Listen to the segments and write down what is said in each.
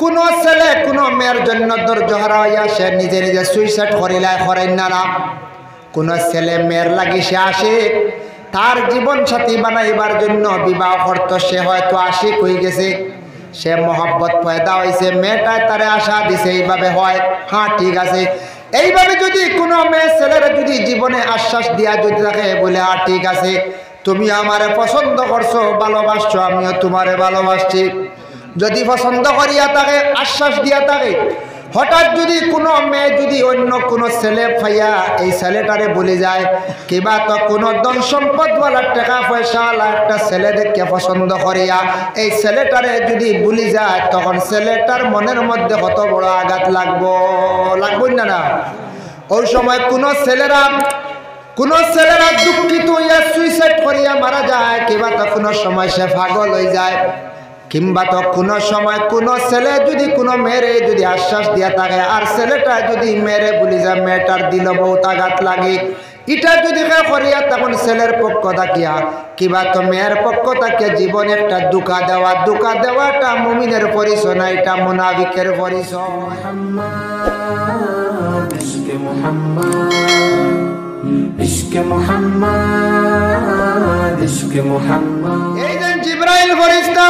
কোনো ছেলে কোনো মেয়ের জন্য ধৈর্য হারা হইয়া সে নিজে নিজে সুইসাইড করিলাই করেন না। কোনো ছেলে মেয়ের লাগি সে আসে তার জীবন সাথী বানাইবার জন্য বিবাহ করত, সে হয়তো আশিক হয়ে গেছে, সে মহব্বত পয়দা হয়েছে, মেয়েটায় তারে আশা দিছে এইভাবে হয়, হ্যাঁ ঠিক আছে। এইভাবে যদি কোনো মেয়ে ছেলেরা যদি জীবনে আশ্বাস দিয়া যদি থাকে বলে হ্যাঁ ঠিক আছে তুমি আমারে পছন্দ করছো, ভালোবাসছো, আমিও তোমারে ভালোবাসছি, যদি পছন্দ করিয়া থাকে আশ্বাস দিয়া থাকে, হঠাৎ যদি কোনো মেয়ে যদি অন্য কোনো ছেলে পাইয়া এই ছেলেটারে বলে যায় কিবা তো কোনো ধন সম্পদওয়ালা টাকা পয়সাওয়ালা একটা ছেলে দেখে পছন্দ করিয়া এই ছেলেটারে যদি বলে যায়, তখন ছেলেটার মনের মধ্যে কত বড় আঘাত লাগবো না না? ওই সময় কোনো ছেলেরা দুঃখিত হইয়া সুইসাইড করিয়া মারা যায়, কিংবা তো কোনো সময় সে পাগল হয়ে যায়, কিংবা তো কোনো সময় কোনো ছেলে যদি কোনো মেয়েরে যদি আশ্বাস দিয়া থাকে আর ছেলেটা যদি মেয়েরে বলি যায়, মেয়েটার দিল বহুত আঘাত লাগে, এটা যদি করিয়া তখন ছেলের পক্ষ থাকিয়া কিংবা তো মেয়ের পক্ষ থাকিয়া জীবনে একটা ধোঁকা দেওয়াটা মুমিনের পরিচয় না, এটা মুনাফিকের পরিচয়। এই যে জিবরাইল ফেরেশতা,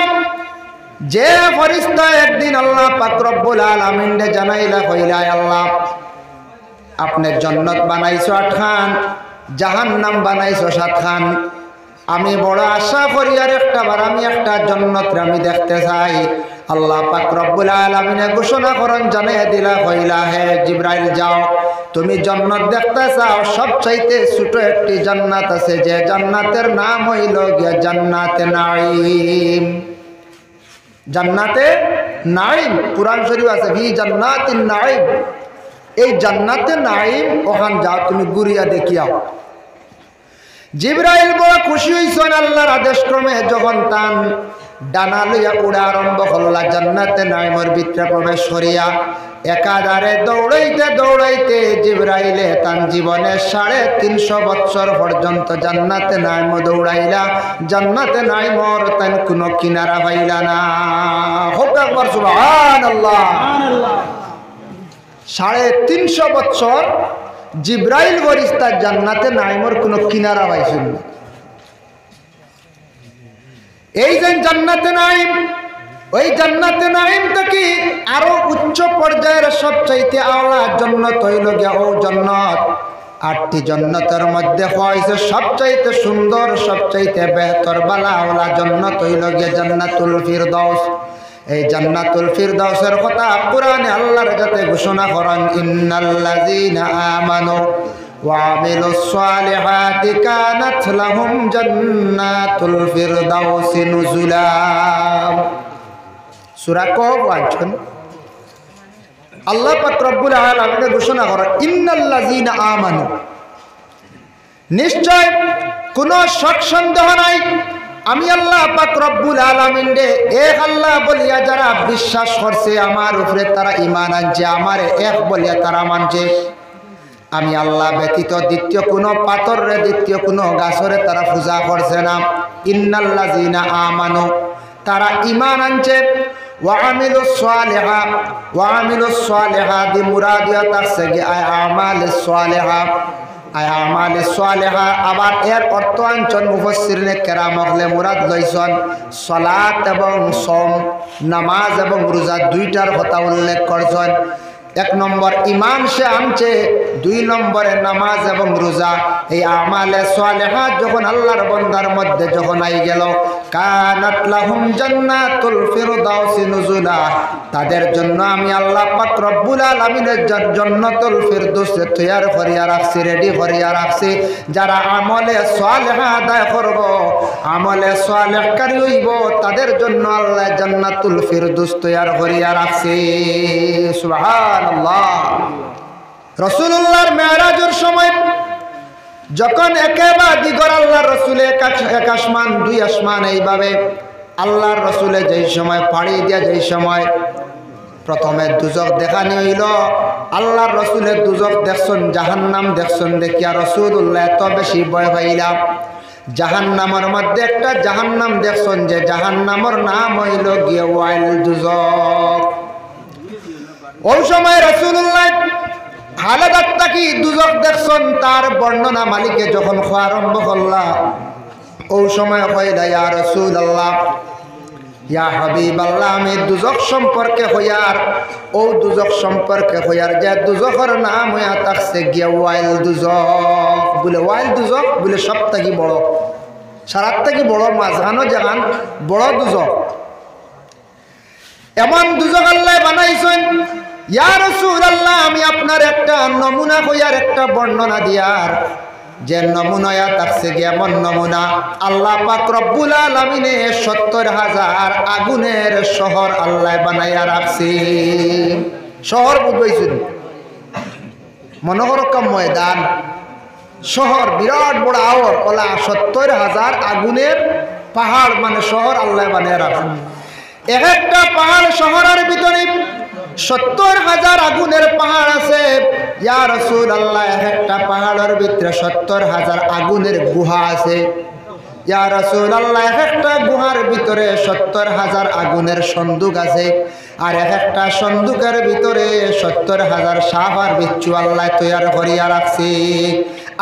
যে ফেরেশতা একদিন আল্লাহ পাক রব্বুল আলামিন রে জানাইলা কইলা আল্লাহ আপনি জান্নাত বানাইছো 8 খান, জাহান্নাম বানাইছো 7 খান, আমি বড় আশা করি আর একটাবার আমি একটা জান্নাত আমি দেখতে চাই। আল্লাহ পাক রব্বুল আলামিন ঘোষণা করেন জানাইয়া দিলা কইলা হে জিবরাইল যাও, তুমি জান্নাত দেখতে চাও, সবচাইতে ছোট একটি জান্নাত আছে, যে জান্নাতের নাম হইল গিয়া জান্নাতে নাঈম। জান্নাতে নাঈম কুরআন শরীফ আছে, ফি জান্নাতিন নাঈম, এই জান্নাতে নাঈম ওখান যাও তুমি ঘুরিয়া দেখিয়াও। জিবরাইল বড় খুশি হইছেন আল্লাহর আদেশ ক্রমে, যখন তান ডানা লইয়া উড়া আরম্ভ করলা জান্নাতে নাঈমের ভিতরে প্রবেশ করিয়া একাধারে দৌড়াইতে জিবরাইলে তান জীবনে 350 বছর পর্যন্ত জান্নাতে নাঈম দৌড়াইলা, জান্নাতে নাঈমর তান কোনো কিনারা পাইলা না। হোক একবার সুবহানাল্লাহ। 350 বছর জিবরাইল ফেরেশতা জান্নাতে নাঈমর কোনো কিনারা পাইছেন না। এই যে জান্নাতে নাঈম, ওই জান্নাতে নাঈম থেকে আরো উচ্চ পর্যায়ের সবচাইতে আলা জান্নাত হইল গিয়া ও জান্নাত। 8টি জান্নাতের মধ্যে হইছে সবচাইতে সুন্দর, সবচাইতে বেহতর বালাওয়ালা জান্নাত হইল গিয়া জান্নাতুল ফিরদাউস। এই জান্নাতুল ফিরদাউসের কথা কোরআনে আল্লাহর যাতে ঘোষণা করেন, ইন্নাল্লাযীনা আমানু ওয়া আমিলুস সালিহাতি কানাত লাহুম জান্নাতুল ফিরদাউসি নুজুলা। সূরা কফ আয়াত আল্লাহ পাক রব্বুল আলামিন ঘোষণা করেন, ইন্নাল্লাযীনা আমানু, নিশ্চয় কোনো শক সন্দেহ নাই আমি আল্লাহ পাক রব্বুল আলামিন রে এক আল্লাহ বলিয়া যারা বিশ্বাস করছে, আমার উপরে তারা ঈমান আনছে, আমারে এক বলিয়া তারা মানছে, আমি আল্লাহ ব্যতীত দ্বিতীয় কোনো পাথরে দ্বিতীয় কোনো গাছরে তারা পূজা করছে না। ইন্নাল্লাযীনা আমানু, তারা ঈমান আনছে, ওয়া আমিলুস সালিহাতি মুরাদিয়াত আছে কি আমালিস সালিহা, আমালিস সালিহা। আবার এর অর্থ আনছেন মুফাসসিরিনে কেরাম হলে মুরাদ লইছেন সালাত এবং সওম, নামাজ এবং রোজা দুইটার কথা উল্লেখ করছেন। 1 নম্বর ঈমান সে আনছে, 2 নম্বরে নামাজ এবং রোজা। এই আমালে সালিহা যখন আল্লাহর বান্দার মধ্যে যখন আই গেল, কানাত লাহুম জান্নাতুল ফিরদাউসি নুজুলা, তাদের জন্য আমি আল্লাহ পাক রব্বুল আলামিনের জান্নাতুল ফিরদাউস তৈয়ার করিয়া রাখছি, রেডি করিয়া রাখছি। যারা আমলে সালিহা আদায় করব, আমলে সালিহকারী হইব, তাদের জন্য আল্লাহ জান্নাতুল ফিরদাউস তৈয়ার করিয়া রাখছি। সুবহানাল্লাহ। রাসূলুল্লাহর মেরাজের সময় যখন একেবারে দিগর আল্লাহর রাসূল এক আসমান 2 আসমান এইভাবে আল্লাহর রাসূলে যেই সময় পাড়ি দিয়া যেই সময় প্রথমে দুজক দেখানি হইল, আল্লাহর রাসূলের দুজক দেখছেন, জাহান্নাম দেখছেন, দেখিয়া রাসূলুল্লাহ এত বেশি ভয় পাইলা। জাহান্নামের মধ্যে একটা জাহান্নাম দেখছেন, যে জাহান্নামের নাম হইল গিয়ে ওয়াইল দুজক। ওই সময় রাসূলুল্লাহ হালাত তাকি দুজক দেখছেন তার বর্ণনা মালিকে যখন খোয়া আরম্ভ করলা ওই সময় কইলা ইয়া রাসূলুল্লাহ ইয়া হাবিবাল্লাহ আমি দুজক সম্পর্কে হইয়ার ও দুজক সম্পর্কে হইয়ার যে দুজকের নাম হইয়া থাকছে গিয়া ওয়াইল দুজক বলে ওয়াইল দুজক বলে সব থেকে বড় সারার থেকে বড় মাঝখানো জাহান বড় দুজক এমন দুজক আল্লাহ বানাইছেন ইয়া রাসূলুল্লাহ আমি আপনার একটা নমুনা হইয়ার একটা বর্ণনা দিয়ার যে নমুনায়া থাকছে এমন নমুনা আল্লাহ পাক রব্বুল আলামিনে ৭০,০০০ আগুনের শহর আল্লাহ বানাইয়া রাখছে শহর বুঝাইছেন মনোহরকম ময়দান শহর বিরাট বড় আওর ওলা ৭০,০০০ আগুনের পাহাড় মানে শহর আল্লাহ বানাইয়া রাখছে এক একটা পাহাড় শহরের ভিতরে ৭০,০০০ আগুনের পাহাড় আছে ইয়া রাসূলুল্লাহ একটা পাহাড়ের ভিতরে ৭০,০০০ আগুনের গুহা আছে ইয়া রাসূলুল্লাহ একটা গুহার ভিতরে ৭০,০০০ আগুনের সন্দুক আছে আর একটা সন্দুকের ভিতরে ৭০,০০০ সাপ আর বিচ্ছু আল্লাহ তৈয়ার করিয়া রাখছে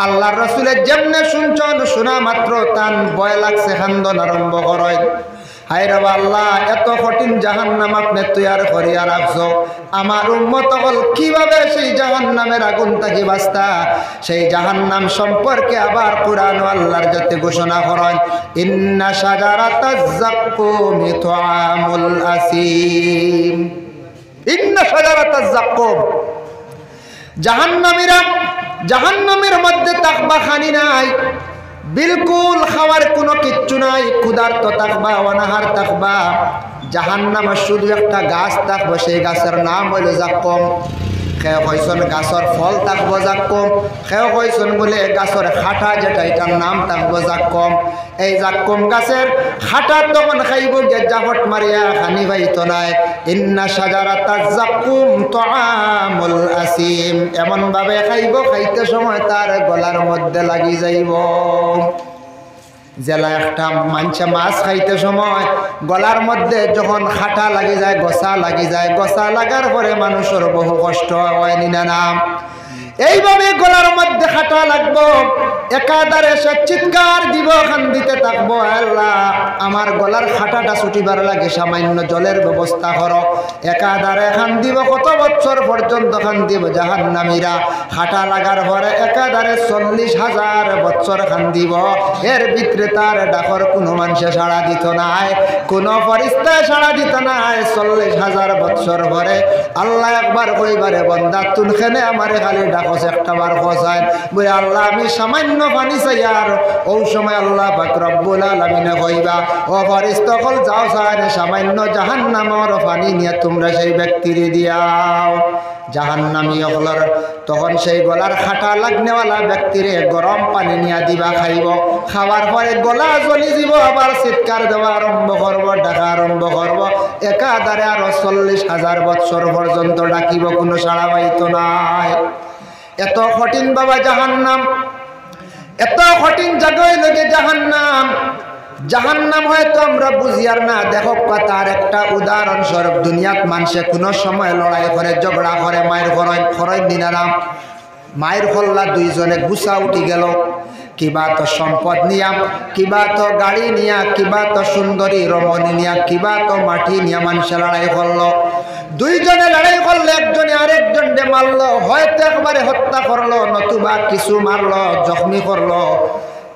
আল্লাহর রাসূলের যেমনে শুনছেন শোনা মাত্র তান ভয় লাগছে খান্দন আরম্ভ করে হায় রে আল্লাহ এত কঠিন জাহান্নাম আপনি তৈয়ার করিয়া রাখছো আমার উম্মত হল কিভাবে সেই জাহান্নামের আগুন থেকে বাঁচতা সেই জাহান্নাম সম্পর্কে আবার কুরআন ও আল্লাহর যাতে ঘোষণা করেন ইন্না শাজারাতাজ যাক্কুম তুআমুল আসিম ইন্না শাজারাতাজ যাক্কুম জাহান্নামীরা জাহান্নামের মধ্যে তাকবা খানি নাই बिल्कुल खावार कोनो किच्छु नाई क्षुधार्त थाकबा अनाहार थाकबा জাহান্নামে শুধু একটা গাছ থাকবে সেই গাছের নাম হইল জাক্কুম কেউ কইছেন গাছের ফল থাকবো জাক্কুম কেউ কইছেন বলে গাছের খাটা যেটা এটার নাম থাকবো জাক্কুম এই জাক্কুম গাছের খাটা তখন খাইব গে জাফট মারিয়া খানি পাইতো নাই ইন্না শাজারাতাজ জাক্কুম তুআমুল আসিম এমন ভাবে খাইব খাইতে সময় তার গলার মধ্যে লাগি যাইব জেলা একটা মাংসা মাছ খাইতে সময় গলার মধ্যে যখন খাটা লাগি যায় গসা লাগার পরে মানুষের বহু কষ্ট হয় না নাম এইভাবে গলার মধ্যে খাটা লাগবো একাধারে সে চিৎকার দিব খান দিতে থাকবো আল্লাহ আমার গলার খাটাটা ছুটিবার লাগে সামান্য জলের ব্যবস্থা করো একাধারে খান দিব কত বছর পর্যন্ত খান দিব জাহান্নামীরা খাটা লাগার পরে একাধারে ৪০,০০০ বছর খান দিব এর ভিতরে তার ডাকর কোনো মানুষে সাড়া দিত নাই কোনো ফেরেশতায় সাড়া দিত নাই ৪০,০০০ বছর পরে আল্লাহ একবার কইবারে বান্দা তুনখানে আমারে খালি ডাকস একটা বার খসায় বলে আল্লাহ আমি সামান্য পানি চাই আর ওই সময় আল্লাহ পাক রব্বুল আলামিন কইবা ও ফেরেশতা কল যাও সারে সামান্য জাহান্নামের পানি নিয়ে তোমরা সেই ব্যক্তির দিয়াও জাহান্নামী হলর তখন সেই গলার খাটা লাগনেওয়ালা ব্যক্তিরে গরম পানি নিয়ে দিবা খাইব খাওয়ার পরে গলা জ্বলি যাব আবার চিৎকার দেওয়া আরম্ভ করব ডাকা আরম্ভ করব একাধারে আরো ৪০,০০০ বছর পর্যন্ত ডাকিব কোনো সাড়া পাইতো নাই এত কঠিন বাবা জাহান্নাম এত কঠিন জায়গায় লাগে জাহান্নাম জাহান্নাম হয়তো আমরা বুঝি আর না দেখো তার একটা উদাহরণ স্বরূপ দুনিয়াত মানুষে কোনো সময় লড়াই করে ঝগড়া করে মায়ের খরচ দিনারাম মায়ের হল্লা দুইজনে গুছা উঠি গেল কিবা তো সম্পদ নিয়া কিবা তো গাড়ি নিয়া কিবা তো সুন্দরী রমণী নিয়া কিবা তো মাটি নিয়া মানুষে লড়াই করলো দুইজনে লড়াই করলে একজনে আরেকজনকে মারলো হয়তো একবারে হত্যা করলো নতুবা কিছু মারলো জখমি করলো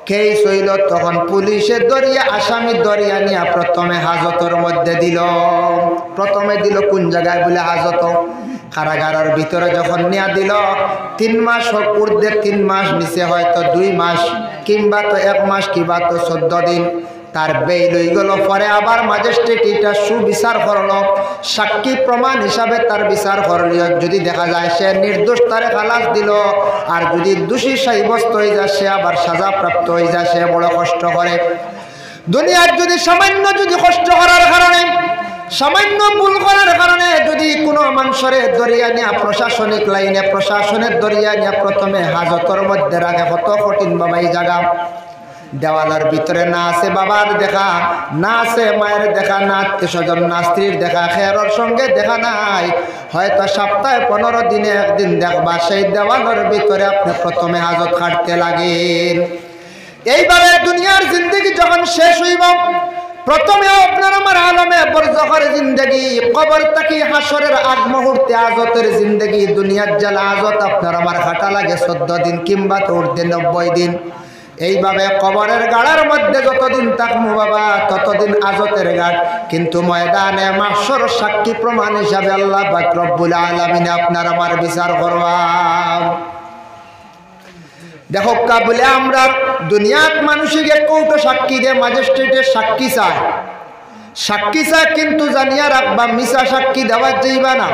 কেস হইল তখন পুলিশে দরিয়া আসামি দরিয়া নিয়া প্রথমে হাজতের মধ্যে দিল প্রথমে দিল কোন জায়গায় বলে হাজত কারাগারের ভিতরে যখন নিয়া দিল 3 মাস হোক ঊর্ধ্বে 3 মাস নিচে হয়তো 2 মাস কিংবা তো 1 মাস কিংবা তো 14 দিন তার বেইল হয়ে গেল পরে আবার ম্যাজিস্ট্রেট এটা সুবিচার করলো সাক্ষী প্রমাণ হিসাবে তার বিচার করল যদি দেখা যায় সে নির্দোষ তারে খালাস দিল আর যদি দোষী সাব্যস্ত হয়ে যায় সে আবার সাজাপ্রাপ্ত হয়ে যায় সে বড় কষ্ট করে দুনিয়ার যদি সামান্য যদি কষ্ট করার কারণে সামান্য ভুল করার কারণে যদি কোনো মানুষের দরিয়া নিয়ে প্রশাসনিক লাইনে প্রশাসনের দরিয়া নিয়ে প্রথমে হাজতের মধ্যে রাখে কত কঠিন বাবা এই জায়গা দেওয়ালের ভিতরে না আছে বাবার দেখা, না আছে মায়ের দেখা, না আত্মীয় স্বজন, না স্ত্রীর দেখা, খেয়ারর সঙ্গে দেখা নাই, হয়তো সপ্তাহে 15 দিনে একদিন দেখবা, সেই দেওয়ালের ভিতরে আপনি প্রথমে হাজত খাটতে লাগেন। এইভাবে দুনিয়ার জিন্দগি যখন শেষ হইব, প্রথমে আপনার আমার আলমে বরজখের জিন্দগি, কবর থেকে হাসরের আগ মুহূর্তে আজতের জিন্দগি, দুনিয়ার জ্বালা আজত আপনার আমার খাটা লাগে 14 দিন কিংবা 90 দিন। এইভাবে কবরের গাড়ার মধ্যে যতদিন থাকবো বাবা ততদিন আজতের গাড়, কিন্তু ময়দানে মাহশর সাক্ষী প্রমাণ হিসাবে আল্লাহ পাক রব্বুল আলামিন আপনার আমার বিচার করবা। দেখো বলে আমরা দুনিয়াত মানুষকে কৌটো সাক্ষী দিয়ে ম্যাজিস্ট্রেটের সাক্ষী চায়, কিন্তু জানিয়া রাখবা মিশা সাক্ষী দেওয়া যাইবা না।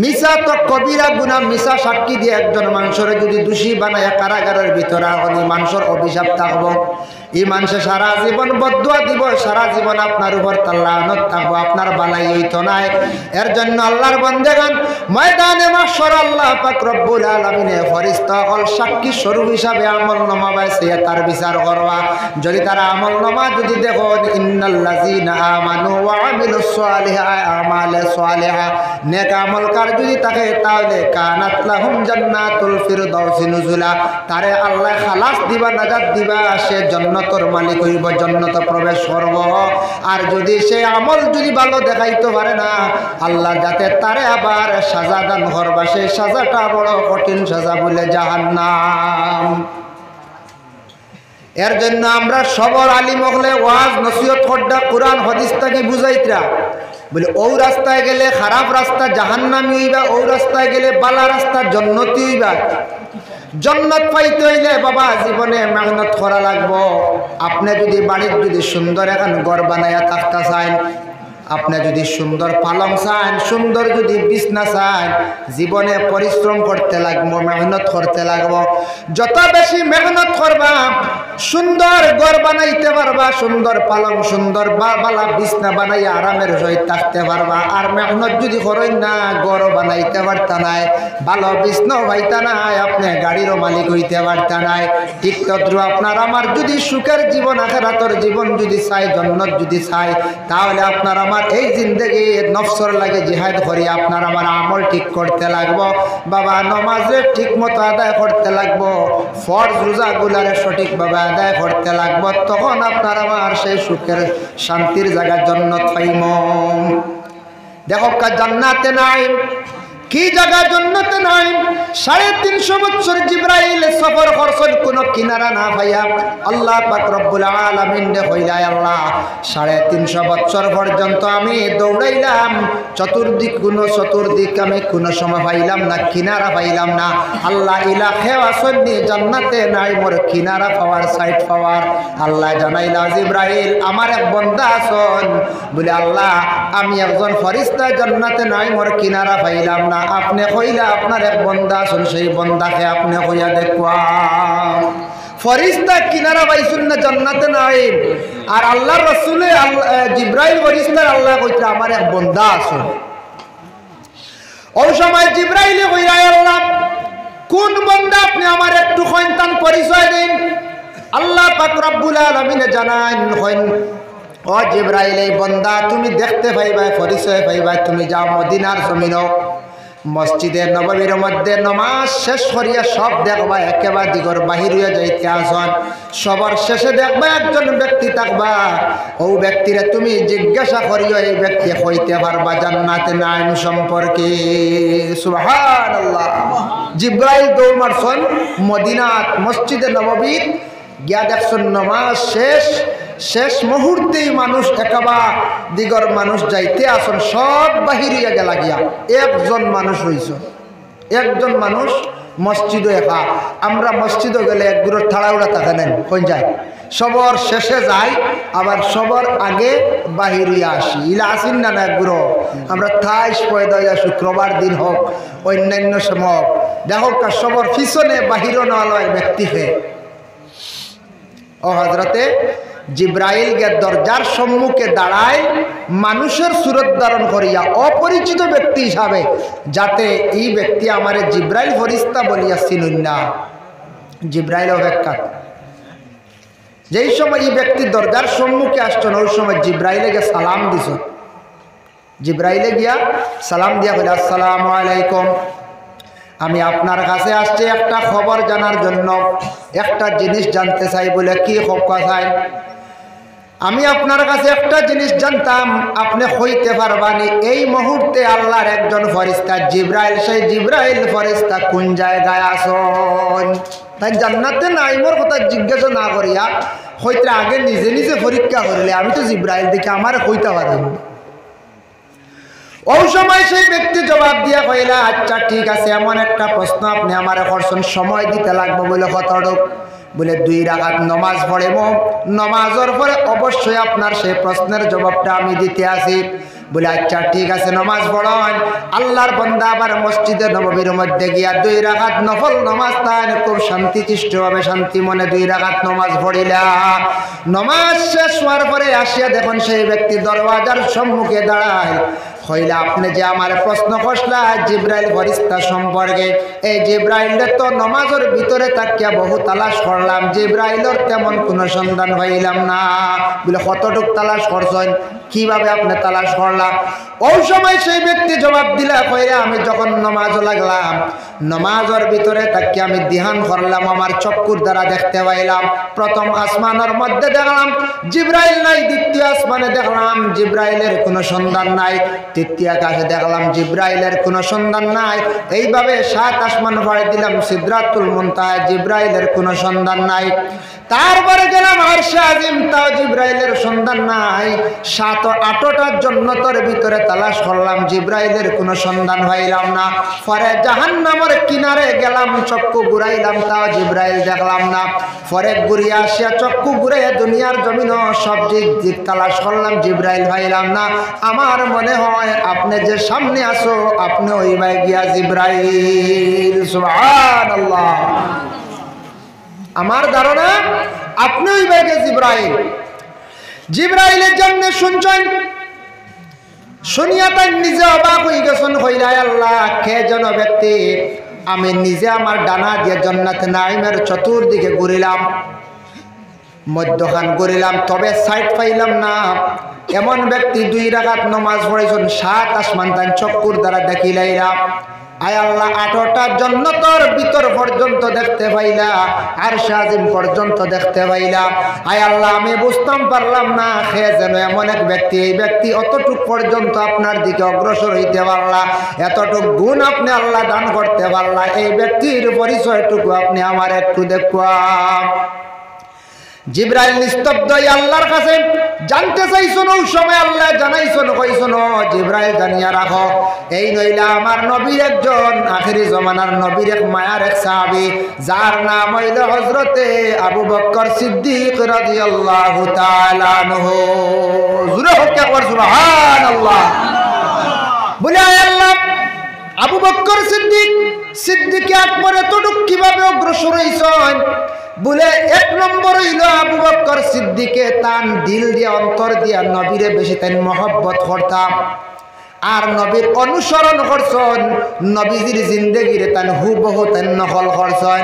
মিশা তো কবিরা গুনাহ, মিশা সাক্ষী দিয়ে একজন মানুষের যদি দোষী বানায় কারাগারের ভিতরে রাখনি, মানুষের অভিশাপ থাকবো, এই মানুষে সারা জীবন বদুয়া দিব, সারা জীবন আপনার উপর তার লানত থাকবো, আপনার বালাই হইতো নাই। এর জন্য আল্লাহর বান্দাগণ ময়দানে মাহশর আল্লাহ পাক রব্বুল আলামিনে ফেরেশতা হল সাক্ষী স্বরূপ হিসাবে আমলনামা বাইছে তার বিচার করবা। যদি তারা আমলনামা যদি দেখো ইন্নাল্লাযিনা আমানু ওয়া আমিলুস সালিহাতি আমালে সালিহা, নেক আমলকার যদি থাকে তাহলে কানাত লাহুম জান্নাতুল ফিরদাউসি নুজুলা, তারে আল্লাহ খালাস দিবা, নাজাত দিবা, সে জান্নাতের মালিক হইব, জান্নাত প্রবেশ করব। আর যদি সে আমল যদি ভালো দেখাইতে পারে না, আল্লাহ যাতে তারে আবার সাজা দান করবা, সেই সাজাটা বড় কঠিন সাজা বলে জাহান্নাম। এর জন্য আমরা সবর আলিম হলে ওয়াজ নসিহত করডা কোরআন হাদিস থেকে বুঝাইতরা বলে ও রাস্তায় গেলে খারাপ রাস্তা জাহান্নামী হইবা, ও রাস্তায় গেলে বালা রাস্তা জান্নাতি হইবা। জান্নাত পাইতে হইলে বাবা জীবনে মেহনত করা লাগবো। আপনি যদি বাড়ির যদি সুন্দর এখন ঘর বানাইয়া থাকতে চান, আপনি যদি সুন্দর পালং চান, সুন্দর যদি বিছনা চান, জীবনে পরিশ্রম করতে লাগবো, মেহনত করতে লাগবো। যত বেশি মেহনত করবা সুন্দর ঘর বানাইতে পারবা, সুন্দর পালং, সুন্দর বালা বিছনা বানাইয়া আরামের সহিত থাকতে পারবা। আর মেহনত যদি করেন না, ঘরও বানাইতে পারতা নাই, ভালো বিছনাও পাইতা নাই, আপনি গাড়িরও মালিক হইতে পারতা নাই। ঠিক তদ্রু আপনার আমার যদি সুখের জীবন, আখিরাতের জীবন যদি চাই, জান্নাত যদি চাই, তাহলে আপনার আমার এই জিন্দগি নফসর লাগে জিহাদ করি আপনার আমার আমল ঠিক করতে লাগবো বাবা। নমাজে ঠিক মতো আদায় করতে লাগবো, ফরজ রোজাগুলারে সঠিকভাবে আদায় করতে লাগবো, তখন আপনার আমার সেই সুখের শান্তির জায়গা জান্নাত পাইম। দেখো জান্নাতে নাই কি জায়গা, জান্নাতে নাই। 350 বছর জিবরাইল সফর করছেন কোন কিনারা না পাইয়া, আল্লাহ পাক রব্বুল আলামিন কইলা আল্লাহ 350 বছর পর্যন্ত আমি দৌড়াইলাম, চতুর্দিক আমি কোন সময় পাইলাম না, কিনারা পাইলাম না। আল্লাহ ইলাহে আসনি জান্নাতে নাই মোর কিনারা পাওয়ার, সাইড পাওয়ার। আল্লাহ জানাইলা জিবরাইল আমার এক বান্দা আছেন, বলে আল্লাহ আমি একজন ফেরেশতা, জান্নাতে নাই মোর কিনারা পাইলাম না। আপনি কইলা আপনার এক বান্দা আছেন, সেই বান্দাকে আপনি কইয়া দেখবা। ফেরেশতা কিনারা পাইছেন না, জান্নাতে নাই। আর আল্লাহর রাসূল জিবরাইল ফেরেশতার আল্লাহ কইতা আমার এক বান্দা আছে। ওই সময় জিবরাইল কইরা আল্লাহ কোন বান্দা আপনি আমার একটু সন্তান পরিচয় দিন। আল্লাহ পাক রব্বুল আলামিন জানান হইন ও জিবরাইল এই বান্দা তুমি দেখতে পাইবা, পরিচয় পাইবা, তুমি যাও মদিনার জমিনও মসজিদে নববীর মধ্যে নমাজ শেষ করিয়া সব দেখবা, একেবারে দিগর বাহির হইয়া যাইতে আসন, সবার শেষে দেখবা একজন ব্যক্তি থাকবা, ও ব্যক্তিরে তুমি জিজ্ঞাসা করিও, এই ব্যক্তি হইতে পারবা জান্নাতে নাইম সম্পর্কে। সুবহানাল্লাহ। জিবরাইল দৌড় মারছেন মদিনাত মসজিদে নববীর গিয়া দেখছেন নমাজ শেষ মুহূর্তেই মানুষ একেবারে দিগর মানুষ যাইতে আসন, সব বাহির হইয়া গেলা গিয়া একজন মানুষ হইছ, একজন মানুষ মসজিদে একা। আমরা মসজিদে গেলে একগুলো থাড়াউড়া থাকে নেন কোন যায়, সবর শেষে যাই আবার সবর আগে বাহির হইয়া আসি, ইলা আসিন না না একগুলো। আমরা 28 পয়দা শুক্রবার দিন হোক অন্যান্য সময় দেখো সবর পিছনে বাহির নয় ব্যক্তিকে। ও হযরতে জিব্রাইল গে দরজার সম্মুখে দাঁড়ায় মানুষের সুরত ধারণ করিয়া, অপরিচিত ব্যক্তি হিসাবে, যাতে এই ব্যক্তি আমারে জিব্রাইল ফেরেশতা বলিয়া চিনুন না। জিব্রাইল অপেক্ষা যেই সময় এই ব্যক্তি দরজার সম্মুখে আসছেন ওই সময় জিব্রাইলে গিয়ে সালাম দিছ। জিব্রাইলে গিয়া সালাম দিয়া বলে, আসসালামু আলাইকুম, আমি আপনার কাছে আসছি একটা খবর জানার জন্য, একটা জিনিস জানতে চাই। বলে কি খবর চাই? আমি আপনার কাছে একটা জিনিস জানতাম, আপনি হইতে পারবানি। এই মুহূর্তে আল্লাহর একজন ফেরেশতা জিব্রাইল, সেই জিব্রাইল ফেরেশতা কোন জায়গায় আছেন? তাই জান্নাতে নাই মোর কথা জিজ্ঞাসা না করিয়া হইতে আগে নিজে নিজে পরীক্ষা করলে আমি তো জিব্রাইল দেখে আমার হইতে পারেন। ওই সময় সেই ব্যক্তি জবাব দিয়া কইলা, আচ্ছা ঠিক আছে, এমন একটা প্রশ্ন আপনি আমার করছেন, সময় দিতে লাগবে। বলে কতটুক? বলে 2 রাকাত নমাজ পড়েব, নমাজের পরে অবশ্যই আপনার সেই প্রশ্নের জবাবটা আমি দিতে আসি। বলে আচ্ছা ঠিক আছে, নমাজ পড়েন। আল্লাহর বান্দা আবার মসজিদে নববীর মধ্যে গিয়া 2 রাকাত নফল নমাজ তাই খুব শান্তিচিষ্টভাবে শান্তি মনে 2 রাকাত নমাজ পড়িলা। নমাজ শেষ হওয়ার পরে আসিয়া দেখুন সেই ব্যক্তি দরওয়াজার সম্মুখে দাঁড়ায়। হইলা, আপনি যে আমার প্রশ্ন করলা জিব্রাইল ফেরেশতা সম্পর্কে, এই জিব্রাইলের তো নমাজের ভিতরে তাকিয়া বহু তালাশ করলাম, জিব্রাইলের তেমন কোনো সন্ধান পাইলাম না। বলে কতটুক তালাশ করছেন? কিভাবে আপনি তালাশ করলাম? ওই সময় সেই ব্যক্তি জবাব দিলা, কইরা আমি যখন নমাজ লাগলাম, নমাজের ভিতরে তাকিয়া আমি ধ্যান করলাম, আমার চক্ষুর দ্বারা দেখতে পাইলাম প্রথম আসমানের মধ্যে দেখলাম জিব্রাইল নাই, দ্বিতীয় আসমানে দেখলাম জিব্রাইলের কোনো সন্ধান নাই, তৃতীয় আকাশে দেখলাম জিব্রাইলের কোনো সন্ধান নাই। এইভাবে 7 আসমান পাড়ি দিলাম, সিদরাতুল মুনতাহা, জিব্রাইলের কোনো সন্ধান নাই। তারপরে গেলাম আরশে আজিম, তাও জিব্রাইলের সন্ধান নাই। 7-8টা জান্নাতের ভিতরে তালাশ করলাম, জিব্রাইলের কোনো সন্ধান পাইলাম না। পরে জাহান্নামের কিনারে গেলাম, চক্ষু ঘুরাইলাম, তাও জিব্রাইল দেখলাম না। পরে ঘুরিয়া আসিয়া চক্ষু ঘুরাইয়া দুনিয়ার জমিনও সব দিক তালাশ করলাম, জিব্রাইল পাইলাম না। আমার মনে হয় আপনি যে সামনে আসো, আপনি ওই ভাই গিয়া জিব্রাইল। সুবহানাল্লাহ। আমার ধারণা আপনি ওই ভাইকে জিব্রাইল। জিব্রাইলের জন্য শুনছেন, শুনিয়া তাই নিজে অবাক হয়ে গেছেন। হইলা, আল্লাহ কে যেন ব্যক্তি, আমি নিজে আমার ডানা দিয়ে জান্নাতে নাইমের চতুর্দিকে ঘুরিলাম, মধ্যখান ঘুরিলাম, তবে সাইড পাইলাম না। এমন ব্যক্তি 2 রাকাত নমাজ পড়েছেন, 7 আসমান তাই চক্ষুর দ্বারা দেখিলাইলাম। আয় আল্লাহ 8টা জান্নাতের ভিতর পর্যন্ত দেখতে পাইলা, আরশে আজিম পর্যন্ত দেখতে পাইলা। আয় আল্লাহ আমি বুঝতাম পারলাম না সে যেন এমন এক ব্যক্তি, এই ব্যক্তি অতটুক পর্যন্ত আপনার দিকে অগ্রসর হইতে পারলা, এতটুক গুণ আপনি আল্লাহ দান করতে পারলা, এই ব্যক্তির পরিচয়টুকু আপনি আমার একটু দেখুন। জিব্রাইল নিস্তব্ধ আল্লাহর কাছে জানতে চাইছো। ওই সময় আল্লাহ জানাইছো, কইছো জিব্রাইল জানিয়া রাখো, এই নইলা আমার নবীর একজন আখিরি জমানার নবীর এক মায়ার এক সাহাবী, যার নাম হইল হযরতে আবু বকর সিদ্দিক রাদিয়াল্লাহু তাআলা আনহু। জোরে হোক একবার সুবহানাল্লাহ। বলে আল্লাহ আবু বকর সিদ্দিক আকবর এতটুক কিভাবে অগ্রসর হইছেন? বলে 1 নম্বর হইল আবু বকর সিদ্দিকে তান দিল দিয়ে অন্তর দিয়া নবীরে বেশি তাই মহব্বত করতাম, আর নবীর অনুসরণ করছেন, নবীজির জিন্দেগিরে তান হুবহু তান নকল করছেন।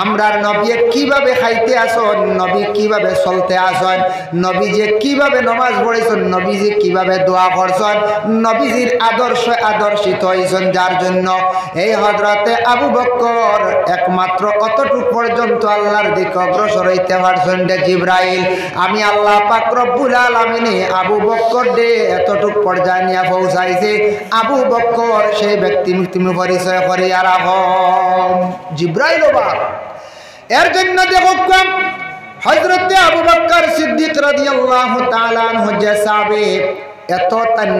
আমরার নবী কিভাবে খাইতে আসেন, নবী কিভাবে চলতে আসেন, নবীজি কিভাবে নমাজ পড়েছেন, নবীজি কিভাবে দোয়া করছেন, নবীজির আদর্শ আদর্শিত হয়েছেন, যার জন্য এই হযরতে আবু বকর একমাত্র অতটুক পর্যন্ত আল্লাহর দিকে অগ্রসর হইতে পারছেন। রে জিব্রাইল, আমি আল্লাহ পাক রব্বুল আলামিনে আবু বকর দে এতটুক পর্যায়ে নিয়ে পৌঁছাই, আবু বকর সেই ব্যক্তি তুমি পরিচয় করিয়া রাখো। জিব্রাইল অবাক। এর জন্য দেখো হযরতে আবু বকর সিদ্দিক রাদিয়াল্লাহু তাআলা আনহু যে সাহাবী, এত তান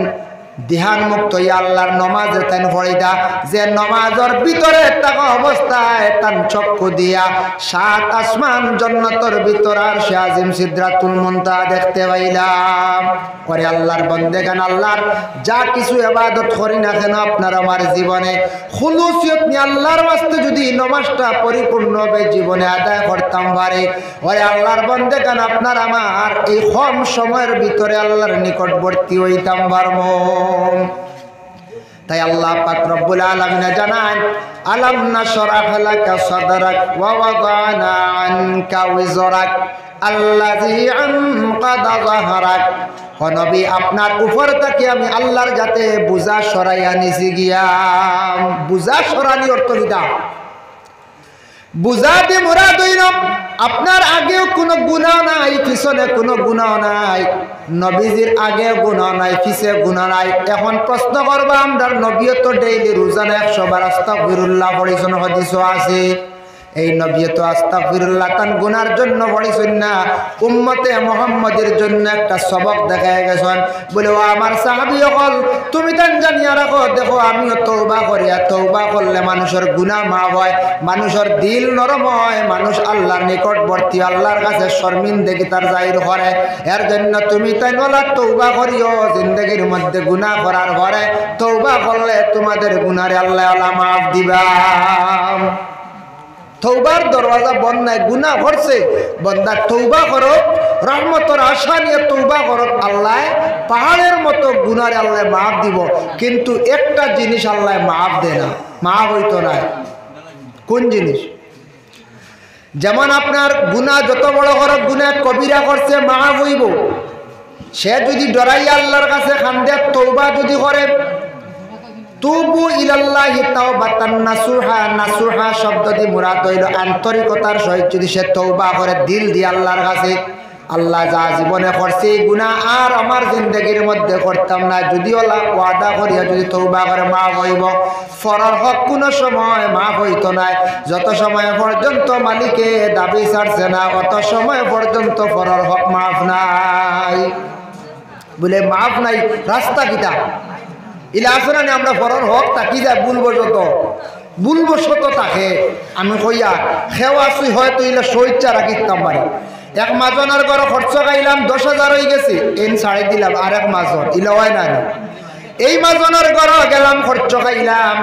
ধ্যান মুক্ত আল্লাহর নমাজে তান পড়িদা, যে নমাজের ভিতরে থাকা অবস্থায় তান চক্ষু দিয়া 7 আসমান জান্নাতের ভিতর আরশে আজিম সিদরাতুল মুনতাহা দেখতে পাইলাম। করে আল্লাহর বান্দাগান, আল্লাহর যা কিছু ইবাদত করি না কেন আপনার আমার জীবনে খুলুসিয়ত নিয়ে আল্লাহর ওয়াস্তে যদি নমাজটা পরিপূর্ণভাবে জীবনে আদায় করতাম পারে, ওরে আল্লাহর বান্দাগান আপনার আমার এই কম সময়ের ভিতরে আল্লাহর নিকটবর্তী হইতাম পারবো। তাই আল্লাহ পাক রব্বুল আলামিন জানান, আলাম নাশরাহ লাকা সাদরাক ওয়া ওয়াদানা আনকা ওয়িজরাক। আল্লাযী আনকাদা যাহরাক, ও নবী আপনার উপর থেকে আমি আল্লাহর যাতে বুঝা সরাইয়া নিছি গিয়া। বুঝা সরানি অর্থ কিটা? বুঝা দিয়ে মুরাদ হইল আপনার আগেও কোনো গুনাহ নাই, পিছনে কোনো গুনাহ নাই, নবীজির আগে গুনাহ নাই, পিছে গুনাহ নাই। এখন প্রশ্ন করবা আমরা নবীও তো ডেইলি রোজানা 100 বার আস্তাগফিরুল্লাহ পড়িছেন, হাদিসও আছে। এই নবী তো আস্তাগফিরুল্লাহ তান গুনার জন্য পড়িছেন না, উম্মতে মুহাম্মাদের জন্য একটা সবক দেখায় গেছেন। বলে ও আমার সাহাবী হল, তুমি তান জানিয়া রাখো, দেখো আমিও তওবা করিয়া, তওবা করলে মানুষের গুনাহ মাফ হয়, মানুষের দিল নরম হয়, মানুষ আল্লাহর নিকটবর্তী, আল্লাহর কাছে শর্মিন্দগি তার জাহির করে। এর জন্য তুমি তাই নলা তওবা করিও, জিন্দেগির মধ্যে গুনাহ করার পরে তওবা করলে তোমাদের গুনারে আল্লাহ মাফ দিবা। তওবার দরওয়াজা বন্ধ নাই, গুনাহ করছে বান্দা তওবা করো, রহমতের আশা নিয়ে তওবা করো, আল্লাহ পাহাড়ের মতো গুনারে আল্লাহ মাফ দিব। কিন্তু একটা জিনিস আল্লাহ মাফ দেয় না, মাফ হইতো না। কোন জিনিস? যেমন আপনার গুনাহ যত বড় বড় গুনাহ কবিরা করছে মাফ হইব, সে যদি ডরাইয়া আল্লাহর কাছে খান্দে তওবা যদি করে, তুবু ইলাল্লাহি তাওবাতান নাসুহা, নাসুহা শব্দ দিয়ে মুরাদ হইল আন্তরিকতার সহিত যদি সে তওবা করে দিল দিয়ে আল্লাহর কাছে, আল্লাহ যা জীবনে করছে গুনাহ আর আমার জিন্দগির মধ্যে করতাম না, যদি ওয়াদা করিয়া যদি তওবা করে মাফ হইব। ফরর হক কোনো সময় মাফ হইতো না, যত সময় পর্যন্ত মালিকে দাবি ছাড়ছে না অত সময় পর্যন্ত ফরর হক মাফ নাই। বলে মাফ নাই রাস্তা কিটা? ইলা আসলে আমরা ফরর হক তাকি যায় বুলবো শত তাকে আমি কইয়া খেওয়া সুই হয়তো ইলা সইচ্ছা রাখিতাম পারি। এক মাজনের ঘর খরচ গাইলাম 10,000 হয়ে গেছে, এন ছাড়ি দিলাম আর এক মাজন, ইলা হয় না। এই মাজনের ঘর গেলাম খরচ গাইলাম,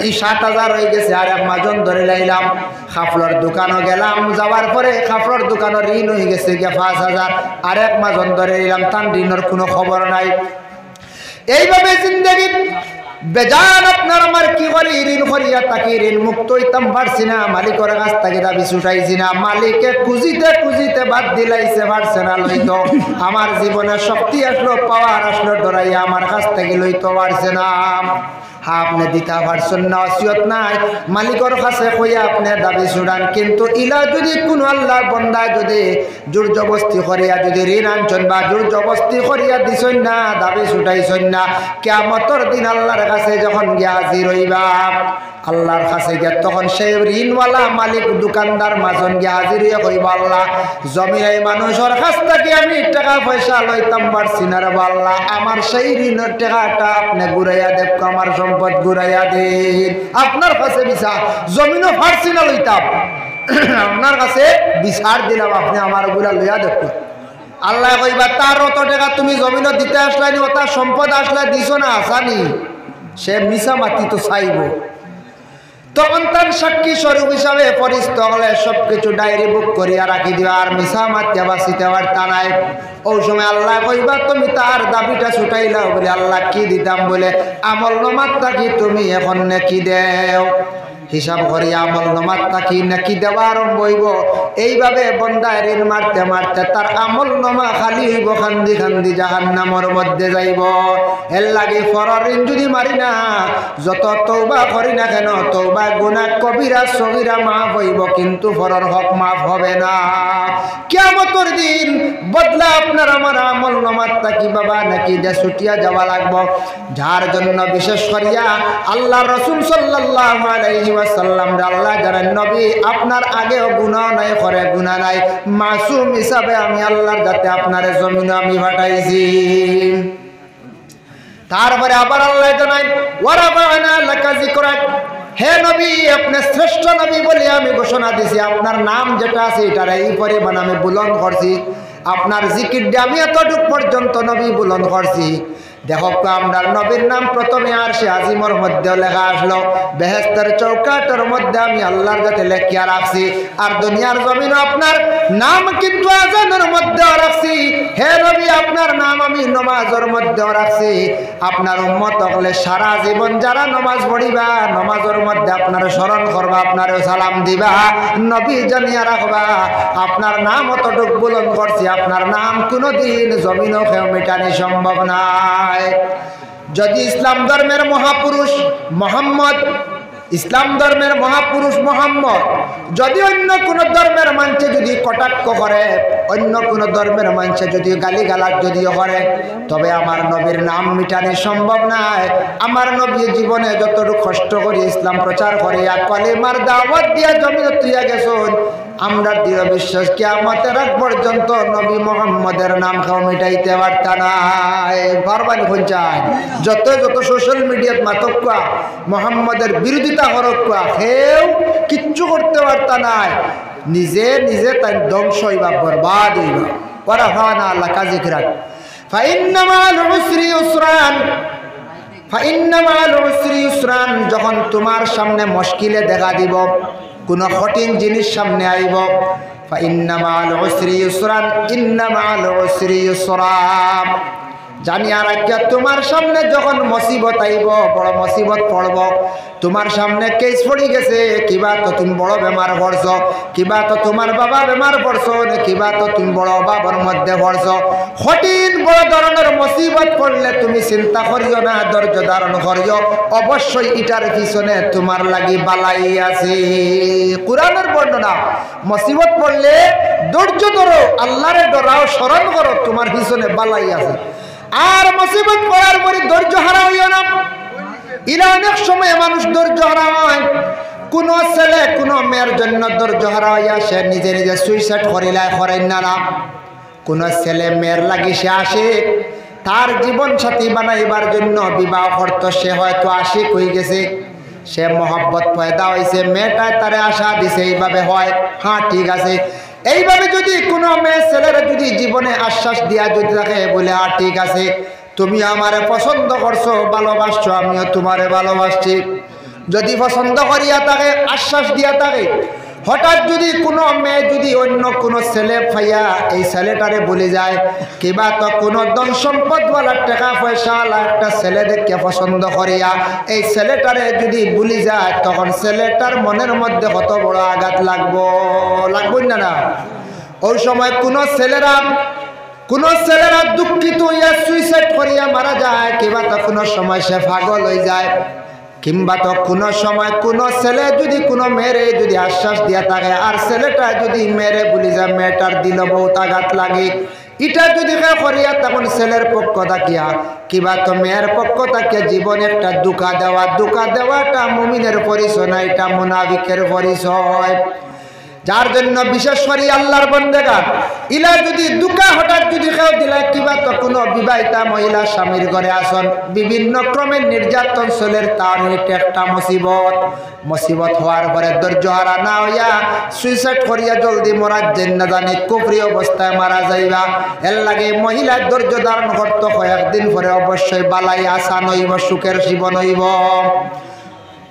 এই 7,000 হয়ে গেছে, আর এক মাজন ধরে লাইলাম। খাফলর দোকানও গেলাম, যাওয়ার পরে খাফলর দোকানের ঋণ হয়ে গেছে 5,000, আর এক মাজন ধরে নিলাম, তার ঋণের কোনো খবর নাই। এইভাবে জিন্দগি বেজান আপনার আমার কি করে ঋণ করিয়া তাকে ঋণ মুক্ত হইতাম পারছি না, মালিকের কাছ থেকে দাবি ছুটাইছি না, মালিকে খুঁজিতে খুঁজিতে বাদ দিলাইছে পারছে না লইতো। আমার জীবনে শক্তি আসলো, পাওয়ার আসলো, ডরাইয়া আমার কাছ থেকে লইতে পারছে না। আপনি দিতে পারছেন না, ওসিয়ত নাই, মালিকের কাছে কইয়া আপনি দাবি ছুটান। কিন্তু ইলা যদি কোনো আল্লাহর বান্দা যদি জোর জবস্তি করিয়া যদি ঋণ আনছেন বা জোর জবস্তি করিয়া দিছেন না, দাবি ছুটাইছেন না, কিয়ামতের দিন আল্লাহর কাছে যখন গিয়া হাজির হইবা, আল্লাহর কাছে গিয়া তখন সেই ঋণওয়ালা মালিক দোকানদার মাজন গিয়া হাজির হইয়া কইবা, আল্লাহ জমিনে মানুষের কাছ থেকে আমি টাকা পয়সা লইতাম পারছি না রে আল্লাহ, আমার সেই ঋণের টাকাটা আপনি ঘুরাইয়া দেব, আমার সম্পদ ঘুরাইয়া দিন। আপনার কাছে বিচার জমিনও পারছি না লইতাম, আপনার কাছে বিচার দিলাম, আপনি আমার গুলা লইয়া দেখো। আল্লাহ কইবা তার অত টাকা তুমি জমিনও দিতে আসলানি, ও তার সম্পদ আসলে দিছ না আসানি, সে মিছা মাতি তো চাইব। তখন তার সাক্ষী স্বরূপ হিসাবে পরিচিত হলে সবকিছু ডায়েরি বুক করিয়া রাখি দিবা, আর মিছা মাতিয়া বাঁচিতে পারতা নাই। ওই সময় আল্লাহ কইবা তুমি তার দাবিটা ছুটাইলাও বলে, আল্লাহ কি দিতাম বলে, আমল নামাত থাকি তুমি এখন নেকি দেও। হিসাব করিয়া আমল নামাত থাকি নেকি দেওয়া আরম্ভ হইব। এইভাবে বন্দায় ঋণ মারতে মারতে তার আমল নামা খালি হইব, খান্দি খান্দি জাহান্নামের মধ্যে যাইব। এর লাগে ফরর ঋণ যদি মারি না, যত তওবা করি না কেন, তওবা গুনাহ কবিরা সগীরা মাফ হইব, কিন্তু ফরর হক মাফ হবে না। কিয়ামতের দিন বদলা আপনার আমার আমল নামাত থাকি বাবা নাকি যে ছুটিয়া যাওয়া লাগবো। যার জন্য বিশেষ করিয়া আল্লাহ রাসূল সাল্লাল্লাহু আলাইহি ওয়াসাল্লাম আল্লাহ জানেন নবী আপনার আগেও গুনাহ নাই, করে গুনাহ নাই, মাসুম হিসাবে আমি আল্লাহর যাতে আপনার জমিনে আমি পাঠাইছি। তারপরে আবার আল্লাহ জানাই ওয়ারাফা'না লাকা যিকরাক, হে নবী আপনি শ্রেষ্ঠ নবী বলে আমি ঘোষণা দিছি, আপনার নাম যেটা আছে এটার এই পরিমাণ আমি বুলন্দ করছি, আপনার জিকির দিয়ে আমি এতটুক পর্যন্ত নবী বুলন্দ করছি। দেখো আমরা নবীর নাম প্রথমে আরশে আজিমর মধ্যে লেখা আসলো, বেহেশতের চৌকাটের মধ্যে আমি আল্লাহর কাছে লেখিয়া রাখছি, আর দুনিয়ার জমিনে আপনার নাম কিন্তু আজানের মধ্যে রাখছি। হে নবী, আপনার নাম আমি নমাজের মধ্যে রাখছি। আপনার উম্মত হলে সারা জীবন যারা নমাজ পড়িবা, নমাজের মধ্যে আপনার স্মরণ করবা, আপনারও সালাম দিবা, নবী জানিয়া রাখবা আপনার নাম অতটুক বুলন্দ করছি, আপনার নাম কোনোদিন জমিনও কেউ মেটানি সম্ভব নাই। যদি ইসলাম ধর্মের মহাপুরুষ মোহাম্মদ, ইসলাম ধর্মের মহাপুরুষ মোহাম্মদ যদি অন্য কোনো ধর্মের মানুষে যদি কটাক্ষ করে, অন্য কোনো ধর্মের মানুষে যদি গালিগালাজ যদিও করে, তবে আমার নবীর নাম মিটানো সম্ভব নয়। আমার নবী জীবনে যতটুকু কষ্ট করে ইসলাম প্রচার করিয়া কলিমার দাওয়াত দিয়া জমিনে তুইয়া গেছেন, আমরা দৃঢ় বিশ্বাস কিয়ামতের আগ পর্যন্ত নবী মুহাম্মদের নাম কেউ মিটাইতে পারত না। বারবারই পঞ্চায় যত যত সোশ্যাল মিডিয়াত মাতকুয়া মুহাম্মদের বিরোধিতা করকুয়া, কেউ কিচ্ছু করতে পারত না। নিজে নিজে তাই ধ্বংস হইবা, বরবাদ হইবা। ওয়ারাফানা লাকা যিকরাক ফাইন্না মাল উসরি ইউসরান, ফাইন্না মাল উসরি ইউসরান। যখন তোমার সামনে মুশকিলে দেখা দিব, কোনো কঠিন জিনিস সামনে আইব, ফাইন্না মাল উসরি ইউসরান, ইন্না মাল উসরি ইউসরা। জানিয়া রাখিয়া তোমার সামনে যখন মুসিবত আইব, বড় মুসিবত পড়ব, তোমার সামনে কেস পড়ি গেছে, কিবা তো তুমি বড় বেমার পড়ছ, কিবা তো তোমার বাবা বেমার পড়ছ, কিবা তো তুমি বড় অভাবের মধ্যে পড়ছ, কঠিন বড় ধরনের মুসিবত পড়লে তুমি চিন্তা করিও না, ধৈর্য ধারণ করিও, অবশ্যই এটার পিছনে তোমার লাগি বালাই আছে। কোরআনের বর্ণনা, মুসিবত পড়লে ধৈর্য ধরো, আল্লাহরে ডরাও, স্মরণ করো, তোমার পিছনে বালাই আছে। আর মুসিবত পড়ার পরে ধৈর্য হারা হইও না। এরা অনেক সময় মানুষ ধৈর্য হারা হয়, কোন ছেলে কোন মেয়ের জন্য ধৈর্য হারা হইয়া সে নিজে নিজে সুইসাইড করেন না। কোন ছেলে মেয়ের লাগি সে আসে তার জীবন সাথী বানাইবার জন্য বিবাহ করতো, সে হয়তো আশিক হয়ে গেছে, সে মহব্বত পয়দা হয়েছে, মেয়েটায় তারে আশা দিছে, এইভাবে হয়, হ্যাঁ ঠিক আছে। এইভাবে যদি কোনো মেয়ে ছেলেরা যদি জীবনে আশ্বাস দিয়া যদি থাকে, বলে আর ঠিক আছে, তুমি আমারে পছন্দ করছো, ভালোবাসছো, আমিও তোমারে ভালোবাসছি, যদি পছন্দ করিয়া থাকে, আশ্বাস দিয়া থাকে, হঠাৎ যদি কোনো মেয়ে যদি অন্য কোনো ছেলে পাইয়া এই ছেলেটারে বলে যায়, কিবা তো কোনো ধন সম্পদওয়ালা টাকা পয়সাওয়ালা একটা ছেলে দেখে পছন্দ করিয়া এই ছেলেটারে যদি বলে যায়, তখন ছেলেটার মনের মধ্যে কত বড় আঘাত লাগবই না। ওই সময় কোনো ছেলেরা দুঃখিত হইয়া সুইসাইড করিয়া মারা যায়, কিবা তো কোনো সময় সে পাগল হয়ে যায়, কিংবা তো কোনো সময় কোনো ছেলে যদি কোনো মেয়েরে যদি আশ্বাস দিয়া থাকে, আর ছেলেটা যদি মেয়েরে বলি যায়, মেয়েটার দিল বহুত আঘাত লাগে, এটা যদি করিয়া তখন ছেলের পক্ষ থাকিয়া কিবা তো মেয়ের পক্ষ থাকিয়া জীবনে একটা দুঃখা দেওয়াটা মুমিনের পরিচয় না, এটা মুনাফিকের পরিচয়। যার জন্য বিশেষ করে আল্লাহর বান্দাগণ ইলা যদি দুঃখা হঠাৎ যদি কেউ দিলাই, কিবা তো কোনো বিবাহিতা মহিলা স্বামীর ঘরে আসন, বিভিন্ন ক্রমে নির্যাতন চলের, তার এটা একটা মুসিবত হওয়ার পরে ধৈর্য হারা না হইয়া সুইসাইড করিয়া জলদি মরার জন্য জানি কুফরি অবস্থায় মারা যাইবা। এর লাগে মহিলা ধৈর্য ধারণ করতে কয়েকদিন পরে অবশ্যই বালাই আসান হইব, সুখের জীবন হইব।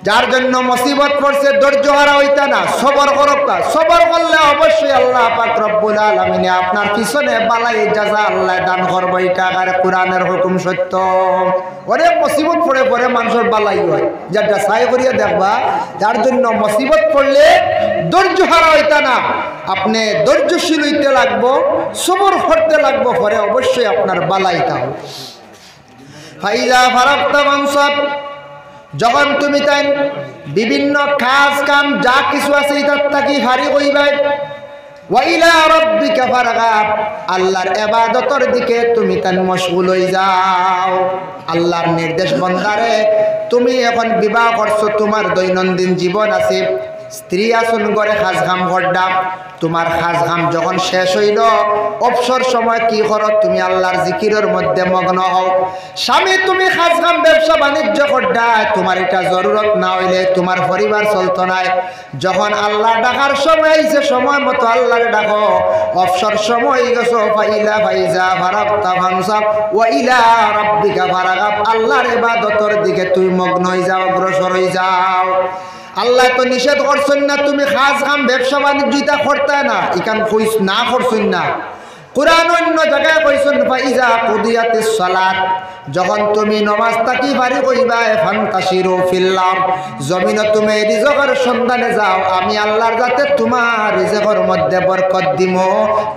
যার জন্য মুসিবত পড়ছে ধৈর্য হারা হইতা না, সবর করবা, সবর করলে অবশ্যই আল্লাহ পাক রব্বুল আলামিন আপনার পিছনে বালাই জাযা আল্লাহ দান করবে, এটা আর কোরআনের হুকুম সত্য। অনেক মুসিবত পড়ে পরে মানুষের বালাই হয়, যেটা সাই করিয়া দেখবা। যার জন্য মুসিবত পড়লে ধৈর্য হারা হইতা না, আপনি ধৈর্যশীল হইতে লাগবো, সবর করতে লাগবো, পরে অবশ্যই আপনার বালাইটা হবে। ফাইজা ফারাক্তা মানসাব, যখন তুমি তাই বিভিন্ন কাজ কাম যা কিছু আছে এটার থাকি ফারি কইবাই, ওয়াইলা রাব্বিকা ফারগাব, আল্লাহর ইবাদতের দিকে তুমি তাই মশগুল হয়ে যাও। আল্লাহর নির্দেশ বন্দারে, তুমি এখন বিবাহ করছো, তোমার দৈনন্দিন জীবন আছে, স্ত্রী আসুন করে খাস ঘাম করডাম, তোমার খাস ঘাম যখন শেষ হইল অবসর সময় কি করো? তুমি আল্লাহর জিকিরের মধ্যে মগ্ন হও। স্বামী তুমি খাস ঘাম ব্যবসা বাণিজ্য করডায়, তোমার এটা জরুরত না হইলে তোমার পরিবার চলতো নাই। যখন আল্লাহ ডাকার সময় আইছে সময় মতো আল্লাহরে ডাকো। অবসর সময় গেছো ফাইলা ফাইজা ফারাগতা ফানসাব ওয়া ইলা রাব্বিকা ফারাগাব, আল্লাহর ইবাদতের দিকে তুমি মগ্ন হয়ে যাও, অগ্রসর হয়ে যাও। আল্লাহ তো নিষেধ করছেন না তুমি খাস খাম ব্যবসা বাণিজ্যটা করতে না, ইকান কইস না করছেন না। কুরআন অন্য জায়গায় কইছেন ফাইজা কুদিয়াতিস সালাত, যখন তুমি নামাজ তাকি বাড়ি কইবা ফান্তাশিরু ফিল আরদ, জমিনে তুমি রিজকের সন্ধানে যাও, আমি আল্লাহর যাতে তোমার রিজকের মধ্যে বরকত দিমো,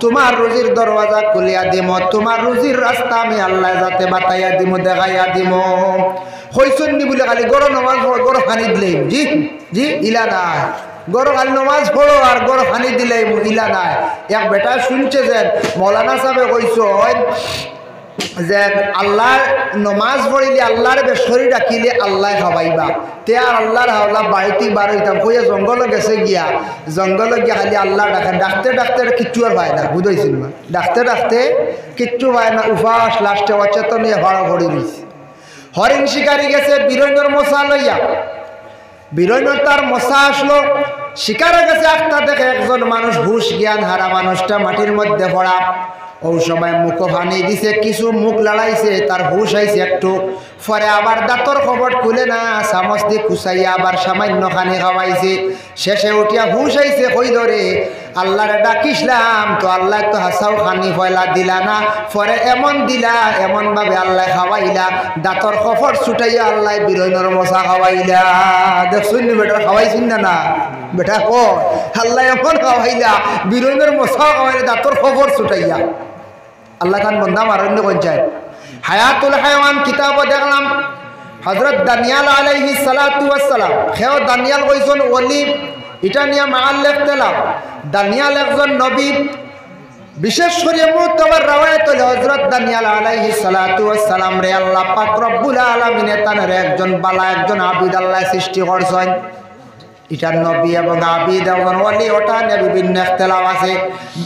তোমার রুজির দরওয়াজা খুলিয়া দিমো, তোমার রুজির রাস্তা আমি আল্লাহ যাতে বাতাইয়া দিমো, দেখাইয়া দিমো। কইছেন নি বলে খালি গরো নামাজ পড়ো গরো পানি দিলে জি জি ইলা নাই, গরো খালি নামাজ পড়ো আর গরো পানি দিলে ইলা নাই। এক বেটা শুনছে যে মৌলানা সাহেব কইছেন যে আল্লাহর নমাজ পড়িলে আল্লাহর বেশরি রাখিলে আল্লাহ খাওয়াইবা, তে আর আল্লাহর হাওলা বাড়িতে বার হইতাম কইয়া জঙ্গলে গেছে গিয়া, জঙ্গলে গিয়া খালি আল্লাহ ডাকে, ডাকতে ডাকতে কিচ্ছু আর পায় না, বুঝাইছিল না, ডাকতে ডাকতে কিচ্ছু পায় না, উপাস লাস্টে অচেতন হয়ে ভাড়া ভরে দিয়েছে। হরিণ শিকারি গেছে বীরৈন্যর মশা লইয়া, বীরৈন্যর তার মশা আসলো, শিকারে গেছে, একটা দেখে একজন মানুষ হুশ জ্ঞান হারা মানুষটা মাটির মধ্যে পড়া। ওই সময় মুখ ভানি দিছে, কিছু মুখ লড়াইছে, তার হুশ আইছে একটু, পরে আবার দাঁতর খবর খুলে না চামচ দিয়ে কুচাইয়া আবার সামান্য খানি খাওয়াইছে। শেষে উঠিয়া হুশ আইছে, কই ধরে আল্লাহরে ডাকিসলাম তো আল্লাহ তো হাসাও খানি পয়লা দিলা না, পরে এমন দিলা এমন ভাবে আল্লাহ খাওয়াইলা, দাঁতর খবর ছুটাইয়া আল্লাহ বীরৈন্যর মশা খাওয়াইলা। দেখছুন নি বেটার খাওয়াইছুন না না বেটা ক আল্লাহ এমন খাওয়াইলা, বীরৈন্যর মশা খাওয়াইলা, দাঁতর খবর ছুটাইয়া। আল্লাহ খান বন্ধা মারণ্য পঞ্চায়েত হায়াতুল হায়াওয়ান কিতাব দেখলাম হযরত দানিয়াল আলাইহিস সালাতু ওয়াস সালাম, হেও দানিয়াল কইছেন ওলি, এটা নিয়ে মাআল্লিফ তেলাম। দানিয়াল একজন নবী, বিশেষ করে মুতাবার রাওয়ায়াত হলো হযরত দানিয়াল আলাইহিস সালাতু ওয়াস সালাম রে আল্লাহ পাক রব্বুল আলামিন তানের একজন বালা একজন আবিদ আল্লাহ সৃষ্টি করছেন। ইটার নবী এবং আবিদ এবং ওলি ওটা নিয়ে বিভিন্ন ইখতিলাফ আছে।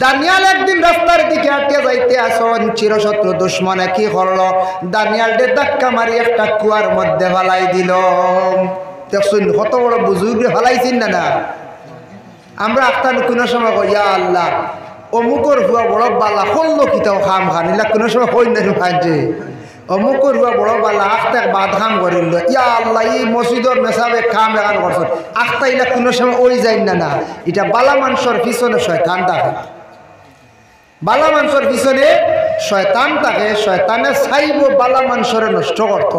দানিয়াল একদিন রাস্তার দিকে হাঁটতে যাইতে আসন, চিরশত্রু দুশ্মনে কি করলো, দানিয়াল ডে ধাক্কা মারি একটা কুয়ার মধ্যে ফেলাই দিল। দেখুন কত বড় বুজুর্গ ফেলাইছেন না না। আমরা আখতান কোনো সময় কই ইয়া আল্লাহ অমুকর হুয়া বড় বালা করলো কিতাও খাম খান, এলা কোনো সময় কই না খাইছে অমুকর হুয়া বড় বালা আখতাক বাদ খাম করিল, ইয়া আল্লাহ এই মসজিদর মেসাবে খাম এখান করছেন, আখতা ইলা কোনো সময় ওই যাই না না। এটা বালা মানুষের পিছনে শয়তান থাকে, বালা মানুষের পিছনে শয়তান থাকে, শয়তানে চাইব বালা মানুষের নষ্ট করতো,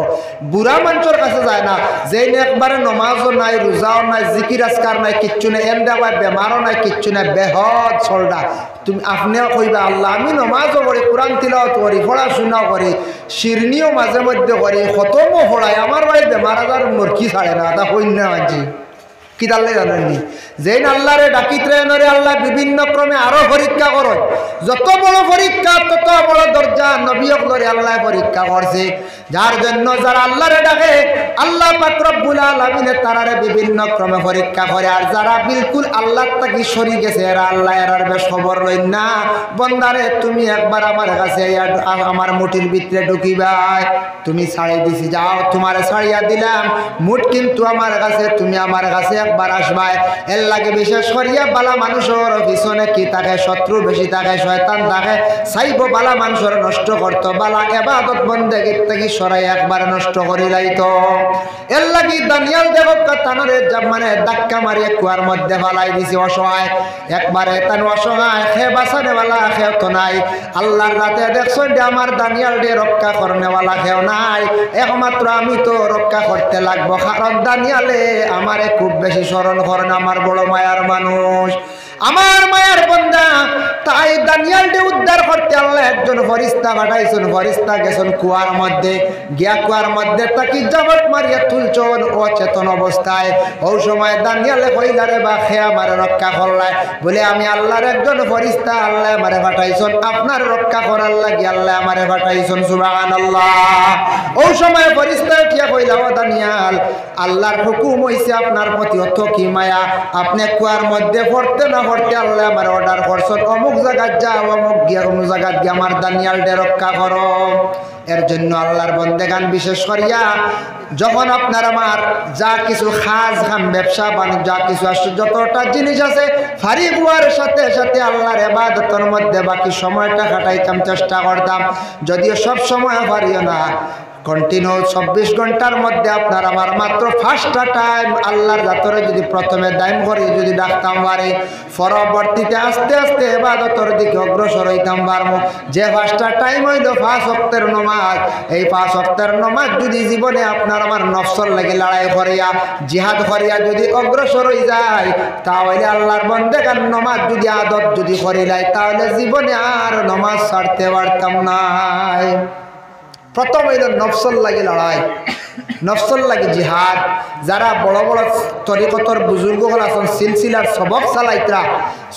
বুড়া মানুষের কাছে যায় না। যে একবারে নমাজও নাই রোজাও নাই জিকির আজকার নাই কিচ্ছু নাই, এমদা বেমারও নাই কিচ্ছু নাই, বেহদ চলডা, তুমি আপনিও কইবা আল্লাহ আমি নমাজও করি, কোরআন তিলাওয়াত করি, পড়াশোনাও করি, শিরনিও মাঝে মধ্যে করি, খতমও পড়াই, আমার ভাই বেমার আজার মরকি ছাড়ে না, তা কই না মাঝি কি তাহলে জানেননি। যেন আল্লাহরে ডাকিতে নরে আল্লাহ বিভিন্ন ক্রমে আরো পরীক্ষা করো, যত বড় পরীক্ষা তত বড় দরজা নবীক লরে আল্লাহ পরীক্ষা করছে। যার জন্য যারা আল্লাহরে ডাকে আল্লাহ পাক রব্বুল আলামিন তারারে বিভিন্ন ক্রমে পরীক্ষা করে, আর যারা বিলকুল আল্লাহ তাকি সরি গেছে এরা আল্লাহ এরার বেশ খবর লইন না। বন্দারে তুমি একবার আমার কাছে আমার মুঠির ভিতরে ঢুকিবাই, তুমি ছাড়ি দিছি যাও তোমারে ছাড়িয়া দিলাম, মুঠ কিন্তু আমার কাছে, তুমি আমার কাছে একবার আসবাই। এর লাগে বিশেষ করিয়া বালা মানুষের পিছনে কি থাকে, শত্রু বেশি থাকে, শয়তান থাকে, চাইব বালা মানুষের নষ্ট করতো, বালা ইবাদত বন্দেগীর থেকে সরাই একবার নষ্ট করি লাইতো। এর লাগি দানিয়াল দেবক তানরে মানে ধাক্কা মারিয়ে কুয়ার মধ্যে ফালাই দিছি, অসহায় একবারে তান অসহায়, খে বাঁচানেওয়ালা খেও তো নাই। আল্লাহর রাতে দেখছো যে আমার দানিয়াল ডে রক্ষা করনেওয়ালা খেও নাই, একমাত্র আমি তো রক্ষা করতে লাগবো, কারণ দানিয়ালে আমারে খুব বেশি স্মরণ করেন, আমার বড় মায়ার মানুষ, আমার মায়ার বন্দা। তাই দানিয়ালকে উদ্ধার করতে আল্লাহ একজন ফরিস্তা পাঠাইছেন, ফরিস্তা গেছেন কুয়ার মধ্যে, গিয়া কুয়ার মধ্যে তাকে জাবট মারিয়া তুলছন অচেতন অবস্থায়। ওই সময় দানিয়ালে কইলারে বা খেয়া মারে রক্ষা করলাই, বলে আমি আল্লাহর একজন ফরিস্তা, আল্লাহ আমারে পাঠাইছেন আপনার রক্ষা করার লাগি, আল্লাহ আমারে পাঠাইছেন, সুবহানাল্লাহ। ওই সময় ফরিস্তা উঠিয়া কইলা ও দানিয়াল আল্লাহর হুকুম হইছে আপনার প্রতি যত কি মায়া আপনি কুয়ার মধ্যে পড়তে না পড়তে আল্লাহ আমার অর্ডার করছেন অমুক জায়গায় যাও অমুক গিয়া অমুক জায়গায় গিয়ে আমার দানিয়ালটা রক্ষা করো। এর জন্য আল্লাহর বন্দেগান বিশেষ করিয়া যখন আপনার আমার যা কিছু খাস খাম ব্যবসা বাণিজ্য যা কিছু আসছে যতটা জিনিস আছে ফারিক হওয়ার সাথে সাথে আল্লাহর ইবাদতের মধ্যে বাকি সময়টা কাটাইতাম চেষ্টা করতাম। যদিও সব সময় পারিও না, কন্টিনিউ 24 ঘন্টার মধ্যে আপনার আমার মাত্র 5টা টাইম আল্লাহর জাতরে যদি প্রথমে দাইম করে যদি ডাকতাম পারি পরবর্তীতে আস্তে আস্তে ইবাদতের দিকে অগ্রসর হইতাম পারবো। যে 5টা টাইম হইল 5 ওয়াক্তের নামাজ, এই 5 ওয়াক্তের নামাজ যদি জীবনে আপনার আমার নফসর লাগে লড়াই করিয়া জিহাদ করিয়া যদি অগ্রসর হয়ে যায় তাহলে আল্লাহর বান্দাগান নামাজ যদি আদত যদি করিলাই তাহলে জীবনে আর নামাজ ছাড়তে পারতাম না। প্রথম হইল নফসল লাগে লড়াই, নফসল লাগে জিহাদ। যারা বড় বড় তরিকতর বুজুর্গ হল আছেন সিলসিলার সবক চালাইতরা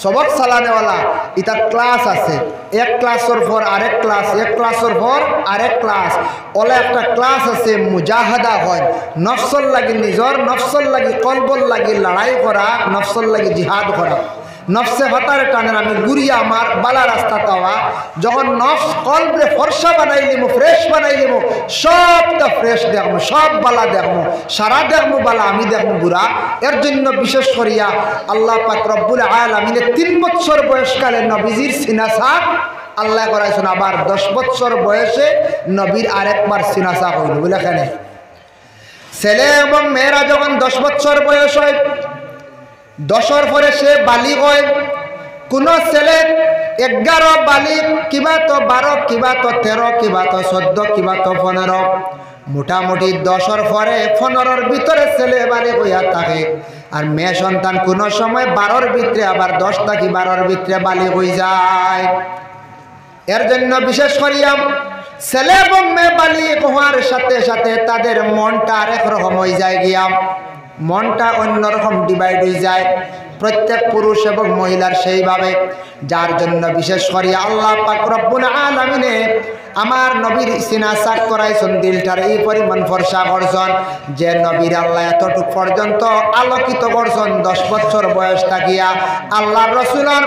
সবক চালানেওয়ালা ইতার ক্লাস আছে, এক ক্লাসের পর আরেক ক্লাস, এক ক্লাসের পর আরেক ক্লাস, ওলা একটা ক্লাস আছে মুজাহাদা হয় নফসল লাগে নিজর নফসল লাগে কলবল লাগে লড়াই করা, নফসল লাগে জিহাদ করা। নফসে হতারে টানের আমি গুড়িয়া আমার বালা রাস্তা তাওয়া যখন নফস কলবে ফর্সা বানাই লিমু ফ্রেশ বানাই লিমু সবটা ফ্রেশ দেখবো, সব বালা দেখবো, সারা দেখবো বালা আমি দেখবো বুড়া। এর জন্য বিশেষ করিয়া আল্লাহ পাক রব্বুল আলামিনের 3 বছর বয়সকালে নবীজির সিনাসাক আল্লাহ করাইছেন, আবার 10 বছর বয়সে নবীর আরেকবার সিনাসাক হইল। বলে এখানে ছেলে এবং মেয়েরা যখন 10 বছর বয়স হয় 10-এর পরে সে বালিগ হয়। কোনো ছেলে 11 বালিগ, কিবা তো 12, কিবা তো 13, কিবা তো 14, কিবা তো 15, মোটামুটি 10-এর পরে 15-এর ভিতরে ছেলে বালিগ হইয়া থাকে। আর মেয়ে সন্তান কোনো সময় 12-এর ভিতরে আবার 10 থেকে 12-এর ভিতরে বালিগ হয়ে যায়। এর জন্য বিশেষ করিয়া ছেলে এবং মেয়ে বালিগ হওয়ার সাথে সাথে তাদের মনটা আরেক রকম হয়ে যায় গিয়া, মনটা অন্যরকম ডিভাইড হয়ে যায় প্রত্যেক পুরুষ এবং মহিলার সেইভাবে। যার জন্য বিশেষ করে আল্লাহ পাক রব্বুল আলামিনে আমার নবীর সিনাসাক করাইছেন, দিলটার এই পরিমাণ ফর্সা করছেন যে নবীর আল্লাহ এতটুক পর্যন্ত আলোকিত করছেন 10 বছর বয়স থাকিয়া। আল্লাহর রসুলের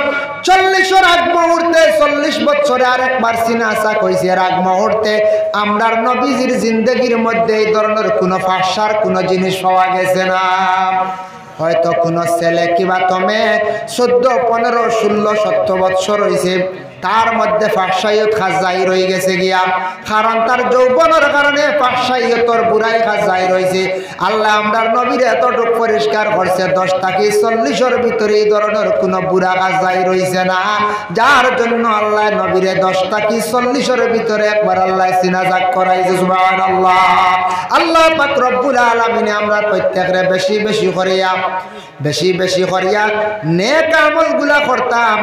40-এর আগ মুহূর্তে 40 বছরে আরেকবার সিনাসাক হয়েছে। এর আগ মুহূর্তে আমরার নবীজির জিন্দগির মধ্যে এই ধরনের কোনো ফাঁসার কোনো জিনিস পাওয়া গেছে না। হয়তো কোনো ছেলে কিবা তমে 14, 15, 16, 17 বছর হয়েছে, তার মধ্যে ফাঁসাইয়ত খাজাই রয়ে গেছে গিয়া, কারণ তার যৌবনের কারণে ফাঁসাইয়তর বুড়াই খাজাই রয়েছে। আল্লাহ আমরার নবীর এতটুক পরিষ্কার করছে 10 থেকে 40-এর ভিতরে এই ধরনের কোনো বুড়া খাজাই রয়েছে না। যার জন্য আল্লাহ নবীরে 10 থেকে 40-এর ভিতরে একবার আল্লাহ সিনাজাক করাইছে। সুবহানাল্লাহ। আল্লাহ পাক রব্বুল আলামিনে আমরা প্রত্যেকরে বেশি বেশি করিয়া নেক আমলগুলা করতাম।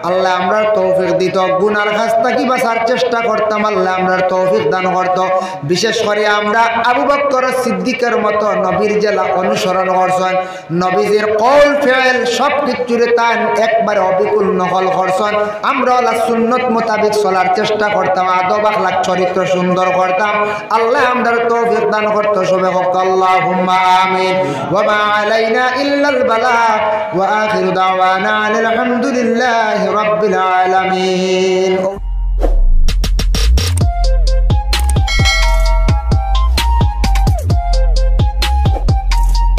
আল্লাহ আমরা তৌফিক দিত, গুনার কাছ থেকে বাঁচার চেষ্টা করতাম, আল্লাহ আমরা তৌফিক দান করত। বিশেষ করে আমরা আবু বকর সিদ্দিকের মতো নবীর জেলা অনুসরণ করছেন, নবীজির কওল ফেল সব কিছুরে তান একবারে অবিকুল নকল করছেন। আমরা আল্লাহ সুন্নত মোতাবেক চলার চেষ্টা করতাম, আদব আখলাক চরিত্র সুন্দর করতাম। আল্লাহ আমরা তৌফিক দান করত। সবে হোক আল্লাহুম্মা আমিন। ওয়া মা আলাইনা ইল্লাল বালাগ ওয়া আখিরু দাওয়ানা আলহামদুলিল্লাহি রাব্বিল আলামিন।